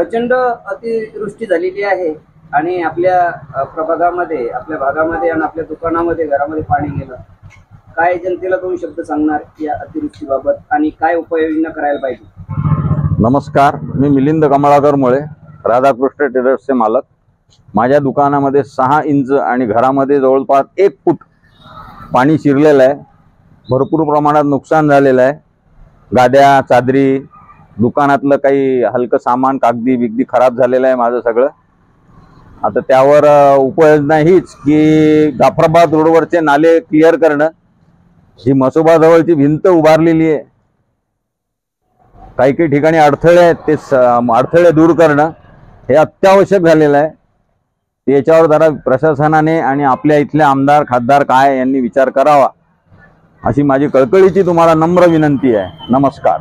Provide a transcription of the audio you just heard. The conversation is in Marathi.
प्रचंड अतिवृष्टी झालेली आहे आणि आपल्या प्रभागामध्ये, आपल्या भागामध्ये आणि आपल्या दुकानामध्ये, घरामध्ये पाणी गेलं. काय जनतेला 2 शब्द सांगणार या अतिवृष्टीबाबत आणि काय उपाययोजना करायला पाहिजे? नमस्कार, मी मिलिंद कमळाकर मुळे, राधाकृष्ण टेलर्सचे मालक. माझ्या दुकानामध्ये 6 इंच आणि घरामध्ये जवळपास 1 फूट पाणी शिरलेलं आहे. भरपूर प्रमाणात नुकसान झालेलं आहे. गाद्या, चादरी, दुकानातलं काही हलकं सामान, कागदी बिगदी खराब झालेलं आहे माझं सगळं. आता त्यावर उपाययोजना हीच की जाफराबाद रोडवरचे नाले क्लिअर करणं, ही मसोबा जवळची भिंत उभारलेली आहे, काही काही ठिकाणी अडथळे आहेत, ते अडथळे दूर करणं हे अत्यावश्यक झालेलं आहे. याच्यावर जरा प्रशासनाने आणि आपल्या इथले आमदार, खासदार काय यांनी विचार करावा, अशी माझी कळकळीची तुम्हाला नम्र विनंती आहे. नमस्कार.